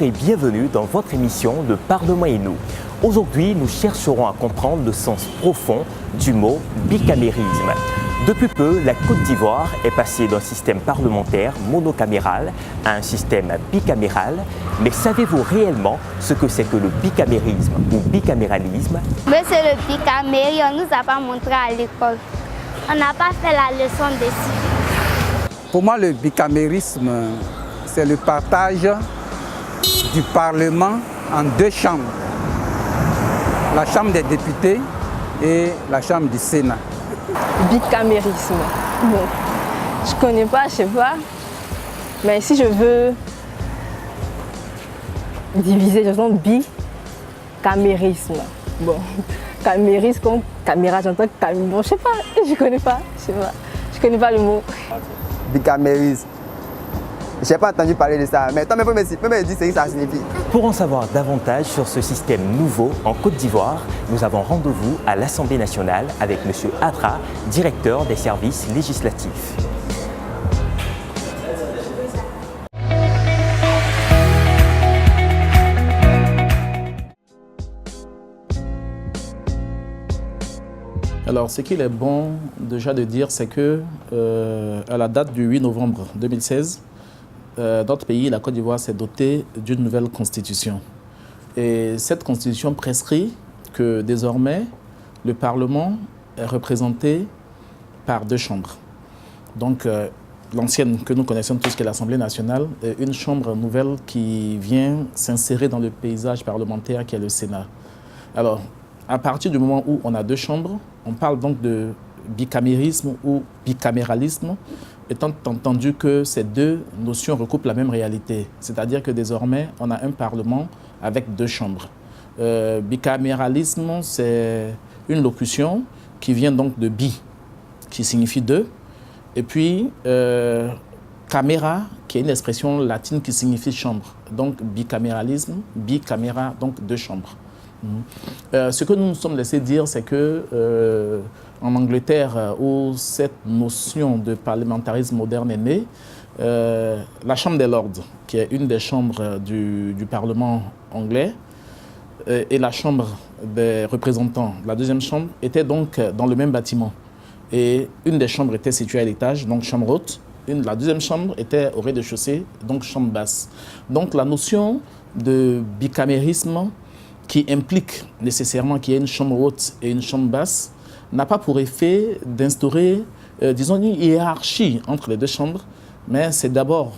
et bienvenue dans votre émission de Parlement et nous. Aujourd'hui, nous chercherons à comprendre le sens profond du mot bicamérisme. Depuis peu, la Côte d'Ivoire est passée d'un système parlementaire monocaméral à un système bicaméral. Mais savez-vous réellement ce que c'est que le bicamérisme ou bicaméralisme? Monsieur le bicamérisme, on ne nous a pas montré à l'école. On n'a pas fait la leçon de civisme. Pour moi, le bicamérisme, c'est le partage du Parlement en deux chambres. La Chambre des députés et la Chambre du Sénat. Bicamérisme. Bon, je connais pas, je sais pas. Mais si je veux diviser, j'entends bicamérisme. Bon, camérisme comme caméra, j'entends caméra. Bon, je sais pas, je connais pas, je connais pas le mot. Bicamérisme. Je n'ai pas entendu parler de ça, mais toi, peux me dire ce que ça signifie. Pour en savoir davantage sur ce système nouveau en Côte d'Ivoire, nous avons rendez-vous à l'Assemblée nationale avec M. Adra, directeur des services législatifs. Alors, ce qu'il est bon déjà de dire, c'est que à la date du 8 novembre 2016, notre pays, la Côte d'Ivoire, s'est doté d'une nouvelle constitution. Et cette constitution prescrit que désormais, le Parlement est représenté par deux chambres. Donc, l'ancienne que nous connaissons tous, qui est l'Assemblée nationale, et une chambre nouvelle qui vient s'insérer dans le paysage parlementaire, qui est le Sénat. Alors, à partir du moment où on a deux chambres, on parle donc de bicamérisme ou bicaméralisme, étant entendu que ces deux notions recoupent la même réalité. C'est-à-dire que désormais, on a un Parlement avec deux chambres. Bicaméralisme, c'est une locution qui vient donc de bi, qui signifie deux, et puis caméra, qui est une expression latine qui signifie chambre. Donc bicaméralisme, bicaméra, donc deux chambres. Ce que nous nous sommes laissés dire, c'est que en Angleterre, où cette notion de parlementarisme moderne est née, la Chambre des Lords, qui est une des chambres du Parlement anglais, et la Chambre des représentants, la deuxième chambre, étaient donc dans le même bâtiment. Et une des chambres était située à l'étage, donc chambre haute. La deuxième chambre était au rez-de-chaussée, donc chambre basse. Donc la notion de bicamérisme, qui implique nécessairement qu'il y ait une chambre haute et une chambre basse, n'a pas pour effet d'instaurer, disons, une hiérarchie entre les deux chambres, mais c'est d'abord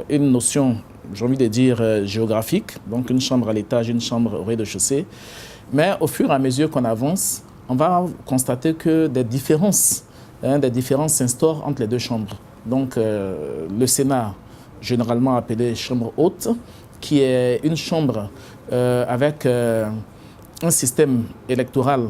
une notion, j'ai envie de dire, géographique, donc une chambre à l'étage, une chambre au rez-de-chaussée. Mais au fur et à mesure qu'on avance, on va constater que des différences s'instaurent entre les deux chambres. Donc le Sénat, généralement appelé chambre haute, qui est une chambre avec un système électoral,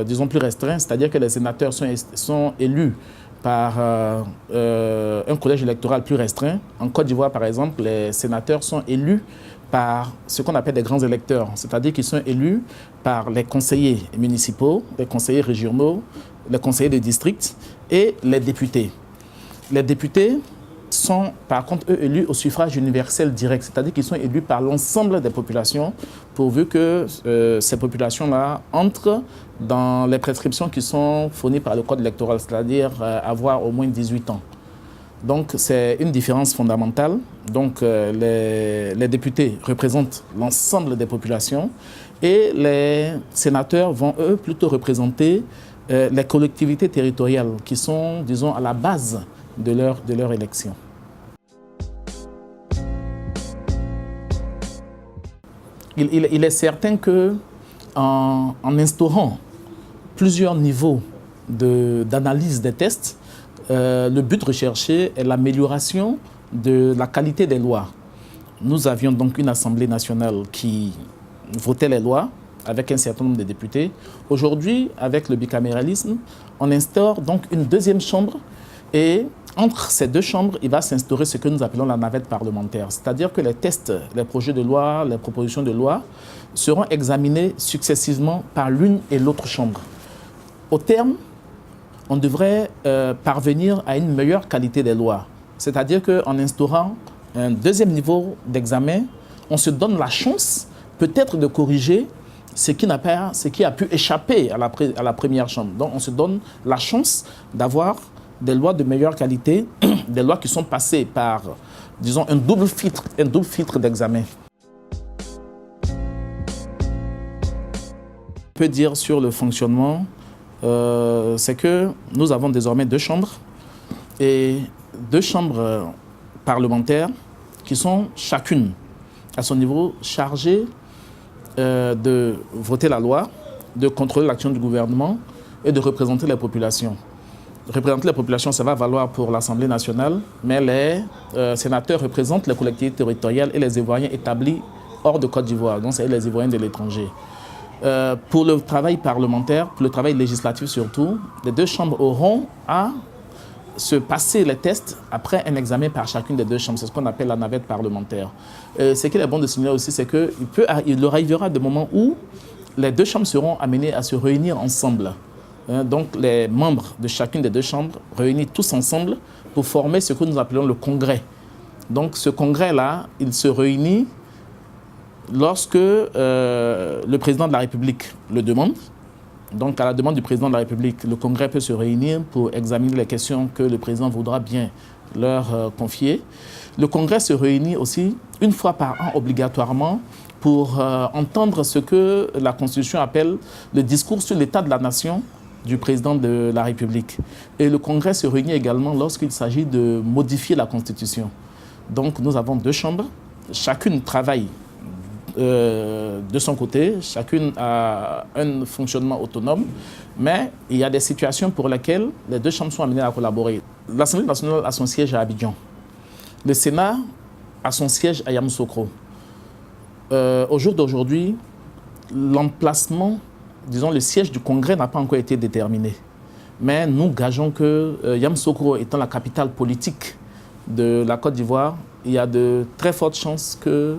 disons, plus restreint, c'est-à-dire que les sénateurs sont élus par un collège électoral plus restreint. En Côte d'Ivoire, par exemple, les sénateurs sont élus par ce qu'on appelle des grands électeurs, c'est-à-dire qu'ils sont élus par les conseillers municipaux, les conseillers régionaux, les conseillers de district et les députés. Les députés sont par contre eux élus au suffrage universel direct, c'est-à-dire qu'ils sont élus par l'ensemble des populations, pourvu que ces populations-là entrent dans les prescriptions qui sont fournies par le code électoral, c'est-à-dire avoir au moins 18 ans. Donc c'est une différence fondamentale. Donc les députés représentent l'ensemble des populations et les sénateurs vont eux plutôt représenter les collectivités territoriales qui sont, disons, à la base de leur élection. Il est certain qu'en instaurant plusieurs niveaux d'analyse des tests, le but recherché est l'amélioration de la qualité des lois. Nous avions donc une Assemblée nationale qui votait les lois avec un certain nombre de députés. Aujourd'hui, avec le bicaméralisme, on instaure donc une deuxième chambre. Et entre ces deux chambres, il va s'instaurer ce que nous appelons la navette parlementaire. C'est-à-dire que les tests, les projets de loi, les propositions de loi seront examinés successivement par l'une et l'autre chambre. Au terme, on devrait parvenir à une meilleure qualité des lois. C'est-à-dire qu'en instaurant un deuxième niveau d'examen, on se donne la chance peut-être de corriger ce qui a pu échapper à la première chambre. Donc on se donne la chance d'avoir des lois de meilleure qualité, des lois qui sont passées par, disons, un double filtre d'examen. On peut dire sur le fonctionnement, c'est que nous avons désormais 2 chambres et 2 chambres parlementaires qui sont chacune à son niveau chargées de voter la loi, de contrôler l'action du gouvernement et de représenter les populations. Représenter les populations, ça va valoir pour l'Assemblée nationale, mais les sénateurs représentent les collectivités territoriales et les Ivoiriens établis hors de Côte d'Ivoire, donc c'est les Ivoiriens de l'étranger. Pour le travail parlementaire, pour le travail législatif surtout, les 2 chambres auront à se passer les tests après un examen par chacune des 2 chambres. C'est ce qu'on appelle la navette parlementaire. Ce qu'il est bon de signaler aussi, c'est qu'il arrivera des moments où les 2 chambres seront amenées à se réunir ensemble. Donc les membres de chacune des 2 chambres réunis tous ensemble pour former ce que nous appelons le congrès. Donc ce congrès-là, il se réunit lorsque le président de la République le demande. Donc, à la demande du président de la République, le Congrès peut se réunir pour examiner les questions que le président voudra bien leur confier. Le Congrès se réunit aussi une fois par an obligatoirement pour entendre ce que la Constitution appelle le discours sur l'état de la nation du président de la République. Et le Congrès se réunit également lorsqu'il s'agit de modifier la Constitution. Donc, nous avons 2 chambres. Chacune travaille de son côté, chacune a un fonctionnement autonome, mais il y a des situations pour lesquelles les 2 chambres sont amenées à collaborer. L'Assemblée nationale a son siège à Abidjan. Le Sénat a son siège à Yamoussoukro. Au jour d'aujourd'hui, l'emplacement, disons le siège du Congrès n'a pas encore été déterminé. Mais nous gageons que Yamoussoukro étant la capitale politique de la Côte d'Ivoire, il y a de très fortes chances que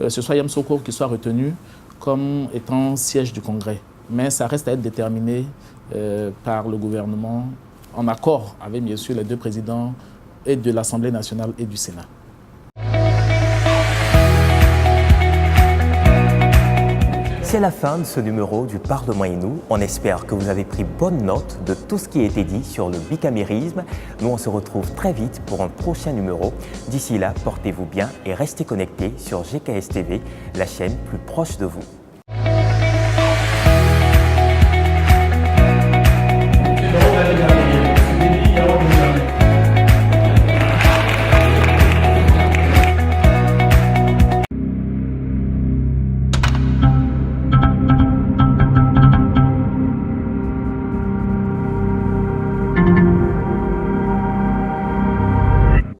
ce soit Yamoussoukro qui soit retenu comme étant siège du Congrès. Mais ça reste à être déterminé par le gouvernement, en accord avec bien sûr les 2 présidents et de l'Assemblée nationale et du Sénat. C'est la fin de ce numéro du Parlement et nous. On espère que vous avez pris bonne note de tout ce qui a été dit sur le bicamérisme. Nous, on se retrouve très vite pour un prochain numéro. D'ici là, portez-vous bien et restez connectés sur GKS TV, la chaîne plus proche de vous.